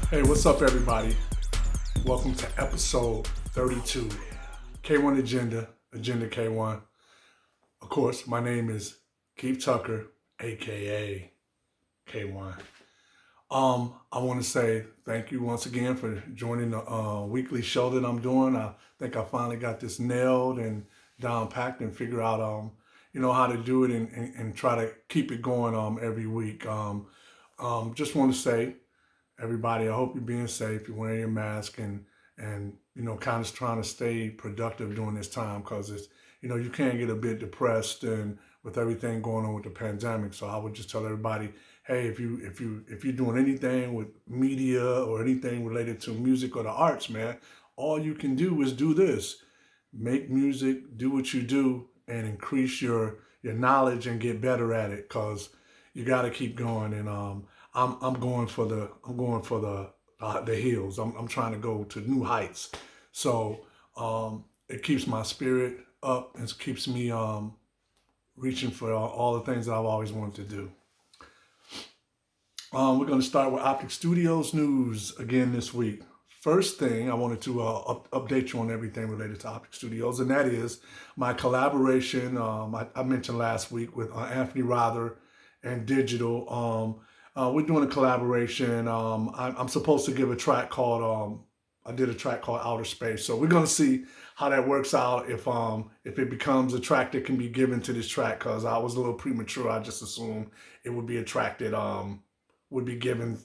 Hey, what's up, everybody? Welcome to episode 32, K-1 Agenda K-1. Of course, my name is Keith Tucker, aka K-1. I want to say thank you once again for joining the weekly show that I'm doing. I think I finally got this nailed and down packed and figure out how to do it and try to keep it going every week. Just want to say, everybody, I hope you're being safe, you're wearing your mask and kind of trying to stay productive during this time, because it's, you can get a bit depressed and with everything going on with the pandemic. So I would just tell everybody, hey, if you're doing anything with media or anything related to music or the arts, man, all you can do is do this. Make music, do what you do, and increase your knowledge and get better at it, because you got to keep going. And I'm going for the hills. I'm trying to go to new heights. So it keeps my spirit up and keeps me reaching for all the things that I've always wanted to do. We're going to start with Optic Studios news again this week. First thing, I wanted to update you on everything related to Optic Studios, and that is my collaboration I mentioned last week with Anthony Rother and Digital. We're doing a collaboration. I'm supposed to give a track called, I did a track called Outer Space. So we're gonna see how that works out, if it becomes a track that can be given to this track, because I was a little premature. I just assumed it would be a track that would be given.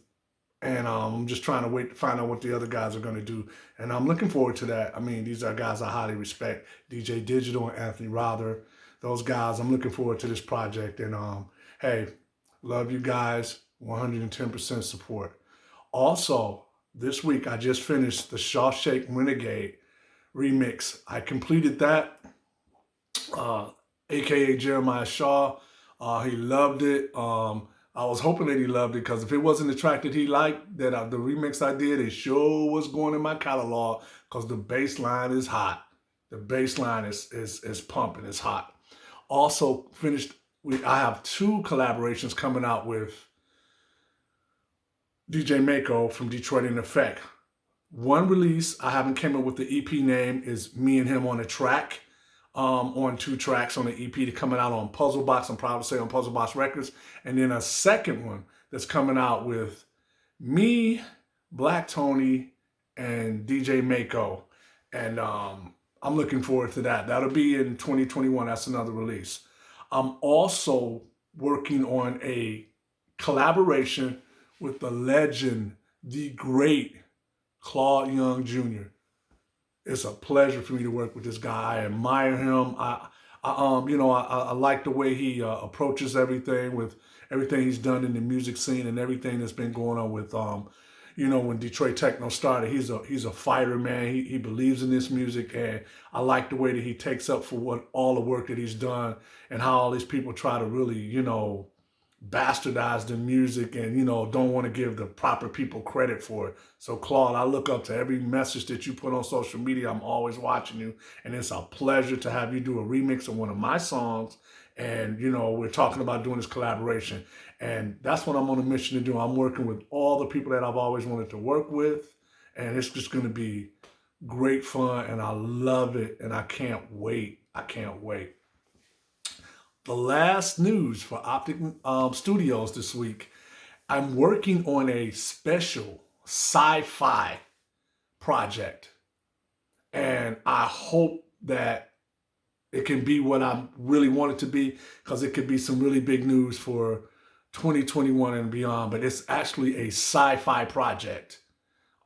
And I'm just trying to wait to find out what the other guys are gonna do. And I'm looking forward to that. I mean, these are guys I highly respect, DJ Digital and Anthony Rother. Those guys, I'm looking forward to this project. And hey, love you guys. 110% support. Also, this week I just finished the Shawshank Renegade remix. I completed that, aka Jeremiah Shaw. He loved it. I was hoping that he loved it, because if it wasn't the track that he liked, that the remix I did, it sure was going in my catalog, because the bass line is hot. The bass line is pumping. It's hot. Also finished. I have two collaborations coming out with DJ Mako from Detroit in Effect. One release, I haven't came up with the EP name, is me and him on a track, on two tracks on the EP coming out on Puzzlebox. I'm proud to say on Puzzlebox Records. And then a second one that's coming out with me, Black Tony, and DJ Mako. And I'm looking forward to that. That'll be in 2021. That's another release. I'm also working on a collaboration with the legend, the great Claude Young Jr. It's a pleasure for me to work with this guy. I admire him. I like the way he approaches everything, with everything he's done in the music scene and everything that's been going on with, when Detroit Techno started. He's a fighter, man. He believes in this music, and I like the way that he takes up for all the work that he's done, and how all these people try to really, bastardize the music and, don't want to give the proper people credit for it. So Claude, I look up to every message that you put on social media. I'm always watching you, and it's a pleasure to have you do a remix of one of my songs. And, we're talking about doing this collaboration, and that's what I'm on a mission to do. I'm working with all the people that I've always wanted to work with, and it's just going to be great fun, and I love it, and I can't wait. I can't wait. The last news for Optic Studios this week, I'm working on a special sci-fi project, and I hope that it can be what I really want it to be, because it could be some really big news for 2021 and beyond. But it's actually a sci-fi project.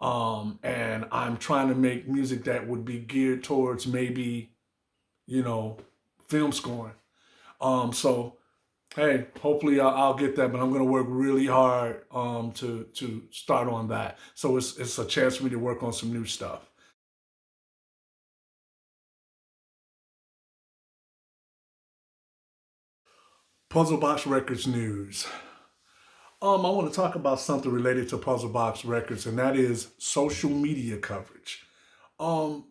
And I'm trying to make music that would be geared towards maybe, film scoring. So hey, hopefully I'll get that, but I'm going to work really hard to start on that. So it's a chance for me to work on some new stuff. Puzzlebox Records news. I want to talk about something related to Puzzlebox Records, and that is social media coverage. Um,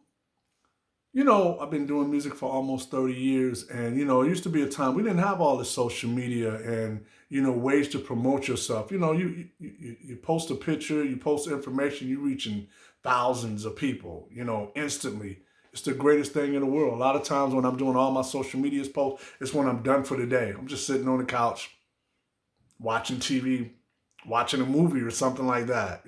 I've been doing music for almost 30 years, and, it used to be a time we didn't have all this social media and, ways to promote yourself. You post a picture, you post information, you're reaching thousands of people, instantly. It's the greatest thing in the world. A lot of times when I'm doing all my social media posts, it's when I'm done for the day. I'm just sitting on the couch, watching TV, watching a movie or something like that.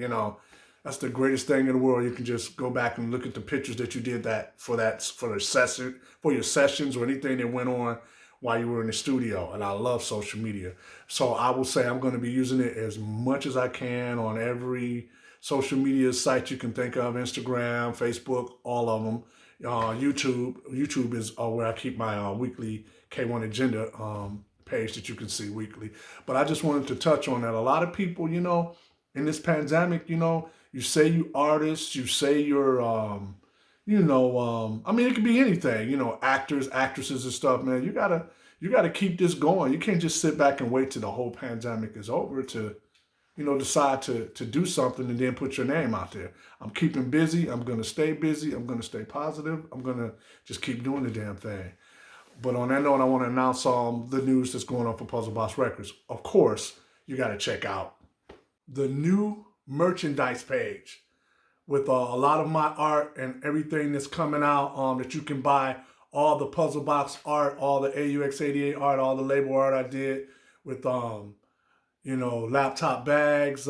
That's the greatest thing in the world. You can just go back and look at the pictures that you did for the session, for your sessions or anything that went on while you were in the studio. And I love social media. So I will say I'm going to be using it as much as I can on every social media site you can think of: Instagram, Facebook, all of them. YouTube. YouTube is where I keep my weekly K-1 agenda page that you can see weekly. But I just wanted to touch on that. A lot of people, in this pandemic, you say you artists, you say you're, I mean, it could be anything, actors, actresses and stuff, man. You gotta keep this going. You can't just sit back and wait till the whole pandemic is over to, decide to do something and then put your name out there. I'm keeping busy. I'm going to stay busy. I'm going to stay positive. I'm going to just keep doing the damn thing. But on that note, I want to announce the news that's going on for Puzzlebox Records. Of course, you got to check out the new merchandise page with a lot of my art and everything that's coming out that you can buy. All the Puzzlebox art, all the AUX88 art, all the label art I did with, laptop bags,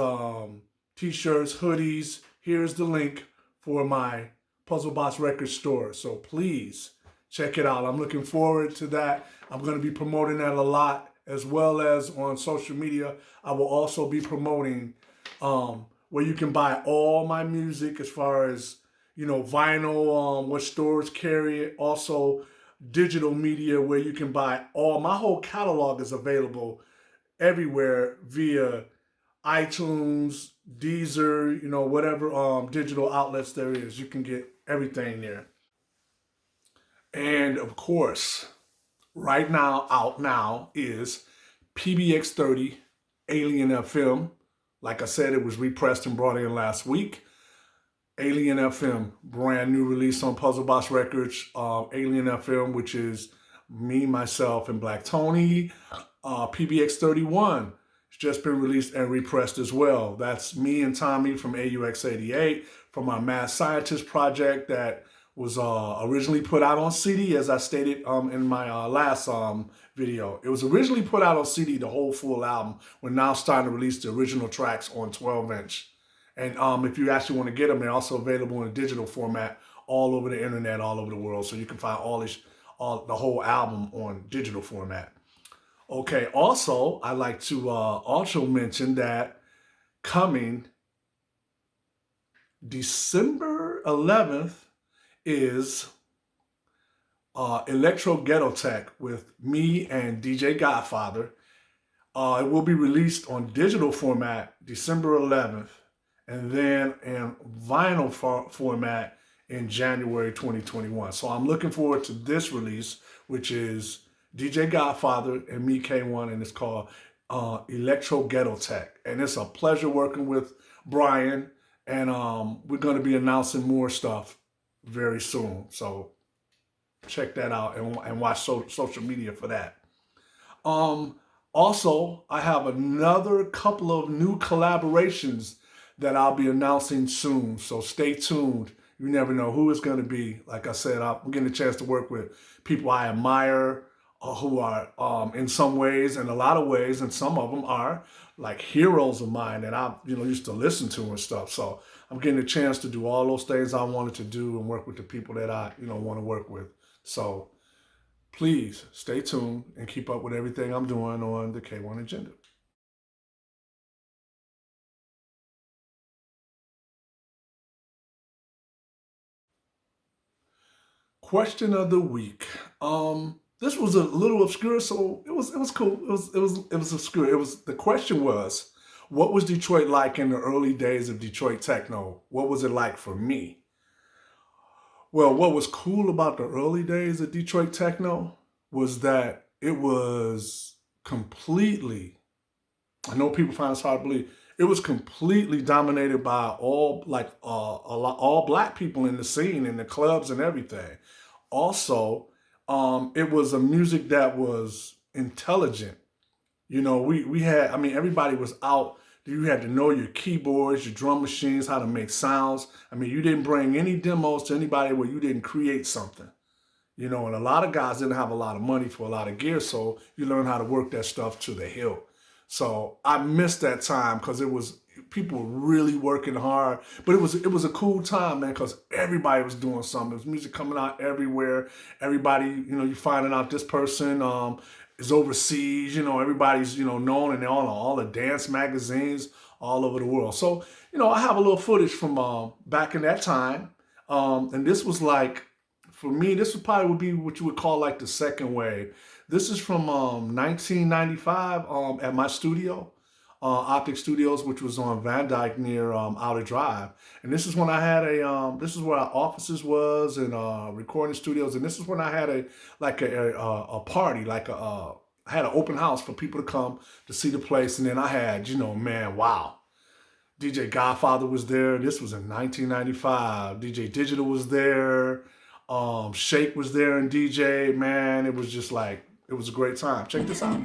t-shirts, hoodies. Here's the link for my Puzzlebox Records store. So please check it out. I'm looking forward to that. I'm going to be promoting that a lot, as well as on social media. I will also be promoting where you can buy all my music, as far as, vinyl, what stores carry it. Also digital media, where you can buy my whole catalog is available everywhere via iTunes, Deezer, whatever digital outlets there is. You can get everything there. And of course, out now is PBX-30 Alien FM. Like I said, it was repressed and brought in last week. Alien FM, brand new release on Puzzlebox Records. Alien FM, which is me, myself, and Black Tony. PBX-31. It's just been released and repressed as well. That's me and Tommy from AUX88, from our Mad Scientist project that was originally put out on CD, as I stated in my last video. It was originally put out on CD, the whole full album. We're now starting to release the original tracks on 12-inch. And if you actually want to get them, they're also available in a digital format all over the internet, all over the world. So you can find the whole album on digital format. Okay, also, I'd like to also mention that coming December 11th is Electro Ghetto Tech with me and DJ Godfather. It will be released on digital format December 11th, and then in vinyl format in January 2021. So I'm looking forward to this release, which is DJ Godfather and me, K-1, and it's called Electro Ghetto Tech. And it's a pleasure working with Brian, and we're going to be announcing more stuff very soon. So check that out and watch social media for that. Also, I have another couple of new collaborations that I'll be announcing soon. So stay tuned. You never know who it's going to be. Like I said, I'm getting a chance to work with people I admire, who are in some ways, in a lot of ways, and some of them are like heroes of mine that I used to listen to and stuff. So I'm getting a chance to do all those things I wanted to do and work with the people that I want to work with. So Please stay tuned and keep up with everything I'm doing on the K-1 agenda. Question of the week. This was a little obscure, so it was cool. It was obscure. The question was, what was Detroit like in the early days of Detroit techno? What was it like for me? Well, what was cool about the early days of Detroit techno was that it was completely, I know people find this hard to believe, it was completely dominated by all black people in the scene, in the clubs and everything. Also, it was a music that was intelligent. You know, we had, I mean, everybody was out. You had to know your keyboards, your drum machines, how to make sounds. I mean, you didn't bring any demos to anybody where you didn't create something. You know, and a lot of guys didn't have a lot of money for a lot of gear, so you learn how to work that stuff to the hilt. So I missed that time because it was people were really working hard, but it was a cool time, man, because everybody was doing something. There was music coming out everywhere. Everybody, you know, you finding out this person is overseas. You know, everybody's known in all the dance magazines all over the world. So I have a little footage from back in that time, and this was like. For me, this would probably would be what you would call like the second wave. This is from 1995 at my studio, Optic Studios, which was on Van Dyke near Outer Drive. And this is when I had this is where our offices was and recording studios. And this is when I had a party, I had an open house for people to come to see the place. And then I had, man, wow. DJ Godfather was there. This was in 1995. DJ Digital was there. Shake was there and DJ, man, it was just like, it was a great time. Check this out.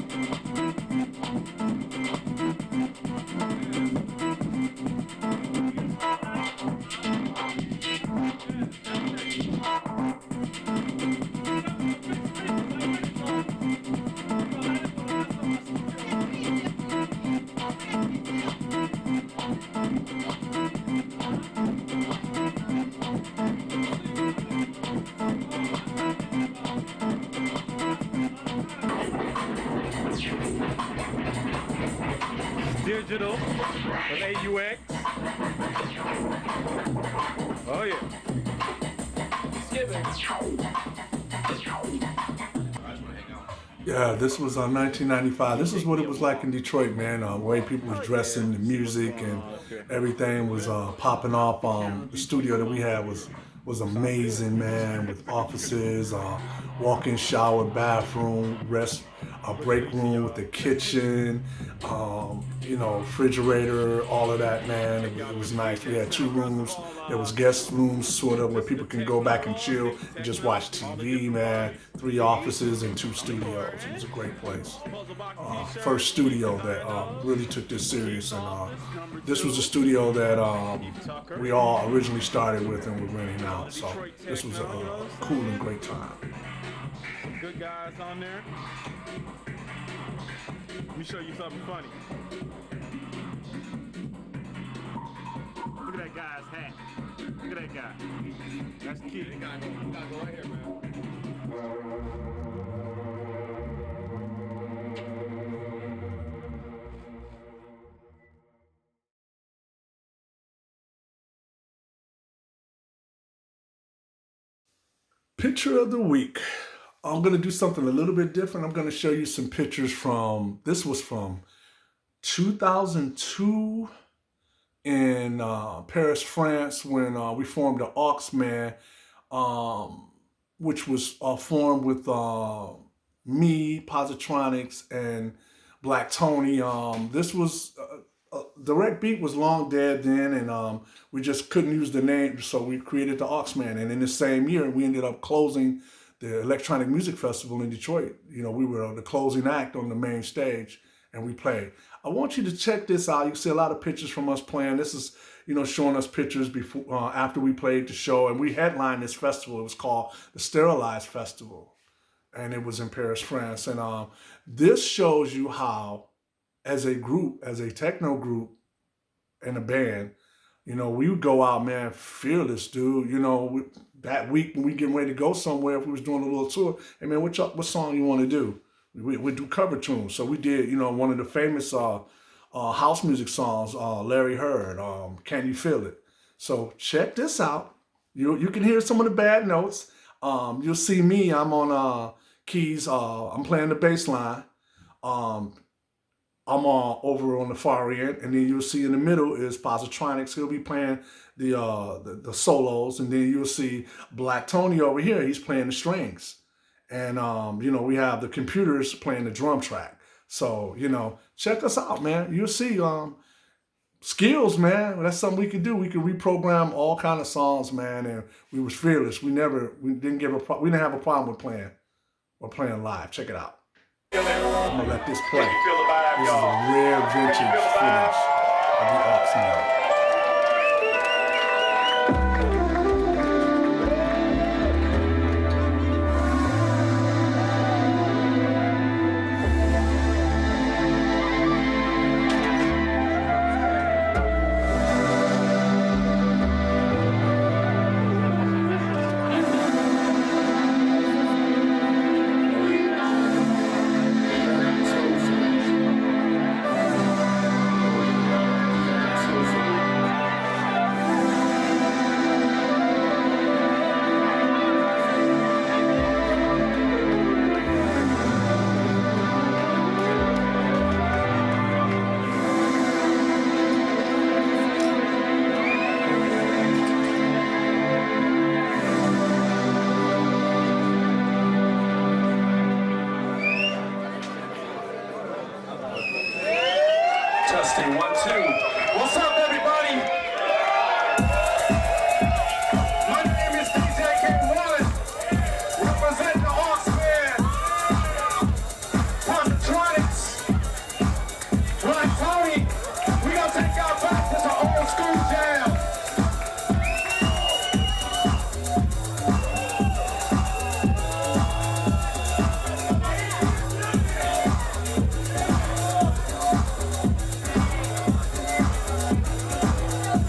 Digital with AUX. Oh yeah. Yeah, this was 1995. This is what it was like in Detroit, man. The way people was dressing, the music and everything was popping off. The studio that we had was amazing, man, with offices, walk-in shower, bathroom, break room with the kitchen, refrigerator, all of that, man. It was nice. We had two rooms. There was guest rooms, sort of, where people can go back and chill and just watch TV, man. 3 offices and 2 studios. It was a great place. First studio that really took this serious, and this was a studio that we all originally started with and we're renting out. So this was a cool and great time. Some good guys on there. Let me show you something funny. Look at that guy's hat. Look at that guy. That's the kid. You gotta go right here, man. Picture of the week. I'm going to do something a little bit different. I'm going to show you some pictures this was from 2002 in Paris, France, when we formed the Auxmen, which was formed with me, Positronics, and Black Tony. This was Direct Beat was long dead then, and we just couldn't use the name, so we created the Auxmen. And in the same year, we ended up closing the Electronic Music Festival in Detroit. We were the closing act on the main stage, and we played. I want you to check this out. You see a lot of pictures from us playing. This is, showing us pictures before, after we played the show, and we headlined this festival. It was called the Sterolize Festival, and it was in Paris, France. And this shows you how, as a group, as a techno group and a band, You know, we would go out, man, fearless, dude. You know, that week when we getting ready to go somewhere, if we was doing a little tour, hey man, what song you want to do? We do cover tunes. So we did, you know, one of the famous house music songs, Larry Heard, Can You Feel It? So check this out. You can hear some of the bad notes. You'll see me. I'm on keys. I'm playing the bass line. Um, I'm over on the far end, and then you'll see in the middle is Positronics. He'll be playing the solos, and then you'll see Black Tony over here. He's playing the strings, and you know, we have the computers playing the drum track. So you know, check us out, man. You'll see skills, man. That's something we could do. We could reprogram all kind of songs, man. And we was fearless. We didn't have a problem with playing live. Check it out. I'm gonna let this play. This is a rare vintage footage of the Auxmen. Testing 1, 2. What's up, everybody? My name is DJ K-1, representing the Auxmen, Monochromatic, Black Tony. We gonna take y'all back to some old school jam.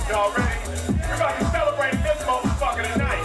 Y'all ready? We're about to celebrate this motherfucker tonight.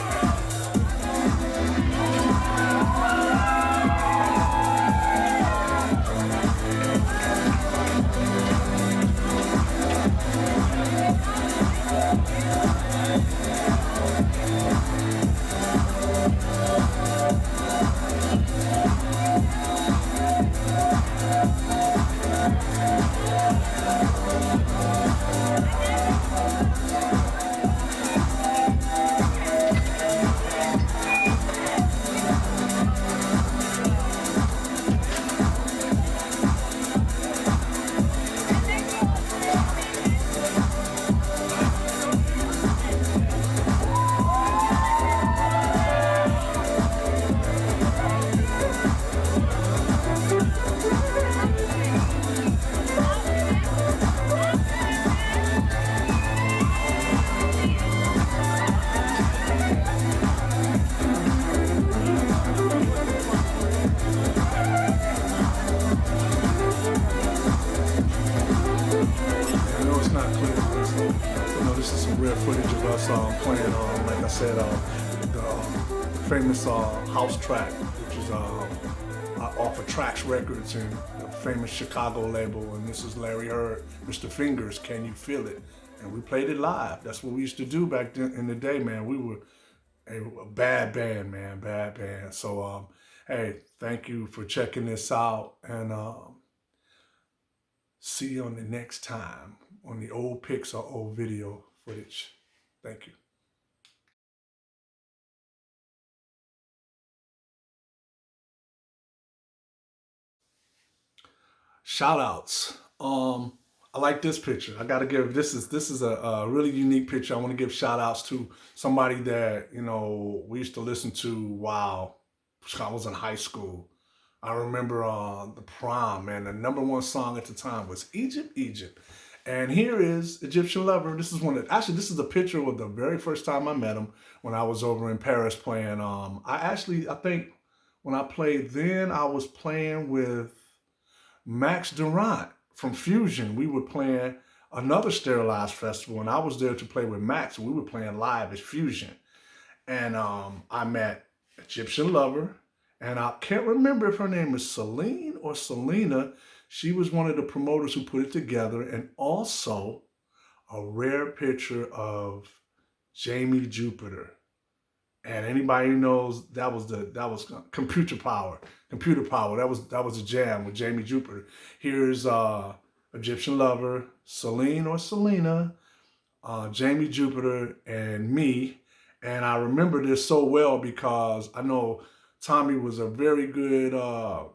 I know it's not clear, but you know, this is some rare footage of us playing, like I said, the famous house track, which is off of Trax Records and the famous Chicago label. And this is Larry Heard, Mr. Fingers, Can You Feel It? And we played it live. That's what we used to do back then in the day, man. We were a bad band, man, bad band. So, hey, thank you for checking this out, and see you on the next time on the old pics or old video footage. Thank you. Shoutouts. I like this picture. I gotta give this is a really unique picture. I want to give shoutouts to somebody that, you know, we used to listen to while I was in high school. I remember the prom, man. The #1 song at the time was Egypt, Egypt. And here is Egyptian Lover. This is this is a picture of the very first time I met him when I was over in Paris playing. I think when I played then, I was playing with Max Durant from Fusion. We were playing another Sterolize festival, and I was there to play with Max, and we were playing live as Fusion. And I met Egyptian Lover, and I can't remember if her name is Celine or Selena. She was one of the promoters who put it together, and also a rare picture of Jamie Jupiter. And anybody who knows, that was Computer Power. Computer Power. That was a jam with Jamie Jupiter. Here's Egyptian Lover, Celine or Selena, Jamie Jupiter, and me. And I remember this so well because I know Tommy was a very good,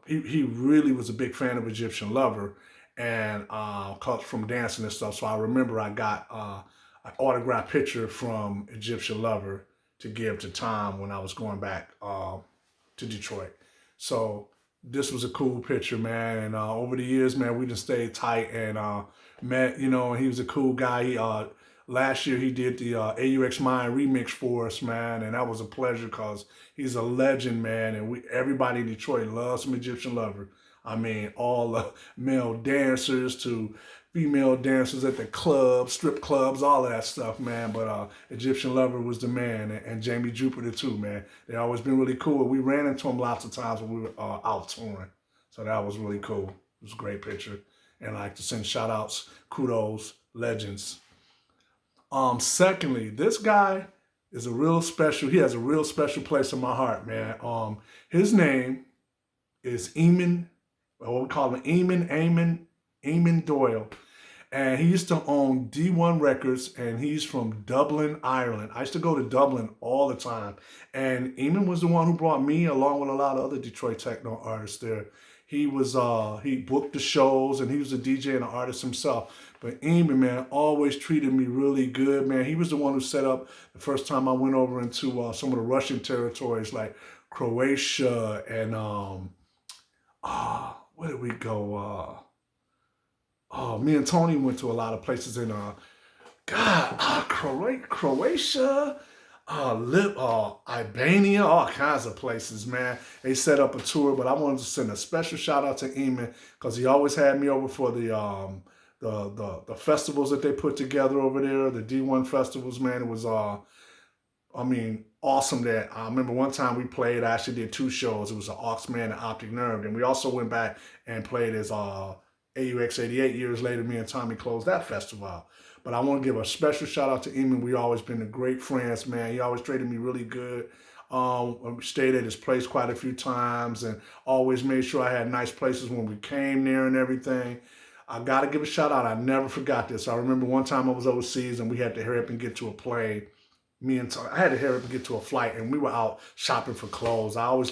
he really was a big fan of Egyptian Lover, and from dancing and stuff. So I remember I got an autographed picture from Egyptian Lover to give to Tom when I was going back to Detroit. So this was a cool picture, man. And over the years, man, we just stayed tight and met, you know, and he was a cool guy. He, last year he did the Auxmen remix for us, man. And that was a pleasure because he's a legend, man. And everybody in Detroit loves some Egyptian Lover. I mean, all the male dancers to female dancers at the clubs, strip clubs, all of that stuff, man. But Egyptian Lover was the man, and Jamie Jupiter too, man. They always been really cool. We ran into them lots of times when we were out touring. So that was really cool. It was a great picture. And I like to send shout outs, kudos, legends. Secondly, this guy is a real special, he has a real special place in my heart, man. His name is Eamon, what we call him, Eamon Doyle. And he used to own D.I.E Records, and he's from Dublin, Ireland. I used to go to Dublin all the time. And Eamon was the one who brought me, along with a lot of other Detroit techno artists there. He was, he booked the shows, and he was a DJ and an artist himself. But Eamon, man, always treated me really good, man. He was the one who set up the first time I went over into some of the Russian territories like Croatia and, where did we go? Me and Tony went to a lot of places in, Croatia, Albania, all kinds of places, man. They set up a tour, but I wanted to send a special shout out to Eamon because he always had me over for the festivals that they put together over there, the D1 festivals, man. It was, I mean, awesome that I remember one time we played, I actually did 2 shows. It was an Auxmen and Optic Nerve. And we also went back and played as AUX88 years later. Me and Tommy closed that festival out. But I want to give a special shout out to Eamon. We always been great friends, man. He always treated me really good. We stayed at his place quite a few times and always made sure I had nice places when we came there and everything. I got to give a shout out. I never forgot this. I remember one time I was overseas and we had to hurry up and get to a plane. I had to hurry up and get to a flight, and we were out shopping for clothes. I used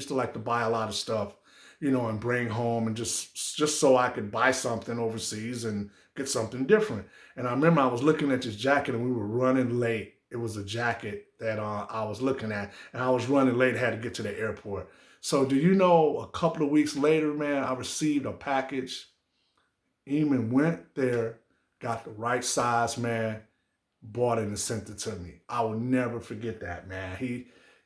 to like to buy a lot of stuff, you know, and bring home, and just so I could buy something overseas and get something different. And I remember I was looking at this jacket, and we were running late. It was a jacket that I was looking at, and I was running late, had to get to the airport. So do you know, a couple of weeks later, man, I received a package. Eamon went there, got the right size, man, bought it and sent it to me. I will never forget that, man.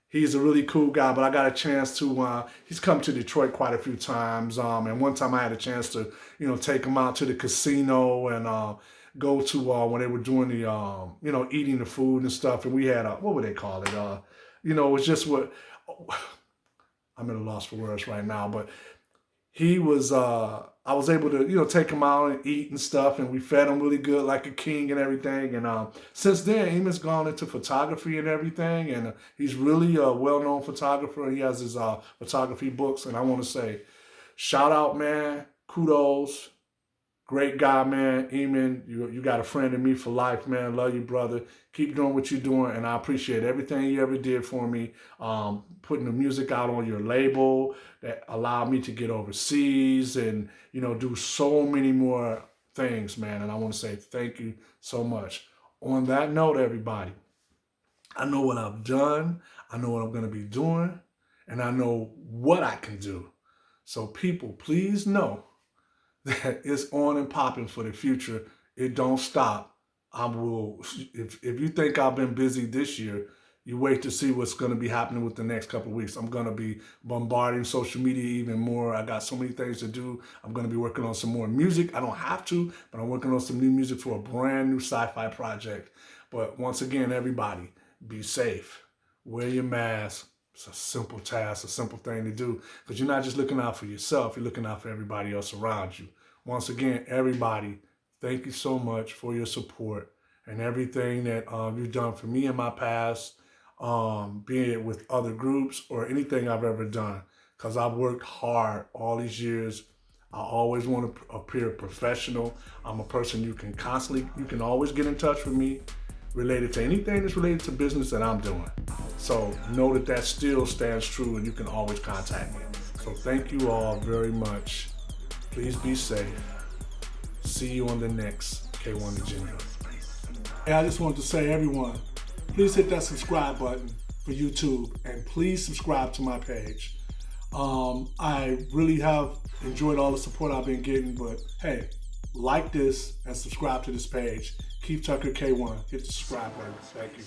He's a really cool guy, but I got a chance to, he's come to Detroit quite a few times. And one time I had a chance to, you know, take him out to the casino and go to, when they were doing the, you know, eating the food and stuff. And we had, what would they call it? You know, it was just what, I'm at a loss for words right now, but he was, I was able to, you know, take him out and eat and stuff, and we fed him really good like a king and everything. And since then, Eamon's gone into photography and everything, and he's really a well-known photographer. He has his photography books, and I want to say, shout out, man, kudos. Great guy, man. Eamon, you got a friend in me for life, man. Love you, brother. Keep doing what you're doing, and I appreciate everything you ever did for me. Putting the music out on your label that allowed me to get overseas and, you know, do so many more things, man. And I want to say thank you so much. On that note, everybody, I know what I've done. I know what I'm going to be doing, and I know what I can do. So people, please know that it's on and popping for the future. It don't stop. If you think I've been busy this year, you wait to see what's going to be happening with the next couple of weeks. I'm going to be bombarding social media even more. I got so many things to do. I'm going to be working on some more music. I don't have to, but I'm working on some new music for a brand new sci-fi project. But once again, everybody, be safe. Wear your mask. It's a simple task, a simple thing to do, because you're not just looking out for yourself, you're looking out for everybody else around you. Once again, everybody, thank you so much for your support and everything that you've done for me in my past, be it with other groups or anything I've ever done, because I've worked hard all these years. I always want to appear professional. I'm a person you can always get in touch with me related to anything that's related to business that I'm doing. So know that that still stands true, and you can always contact me. So thank you all very much. Please be safe. See you on the next K-1 Jr. Hey, I just wanted to say, everyone, please hit that subscribe button for YouTube, and please subscribe to my page. I really have enjoyed all the support I've been getting, but hey, like this and subscribe to this page. Keith Tucker K1. Hit the subscribe button. Thank you.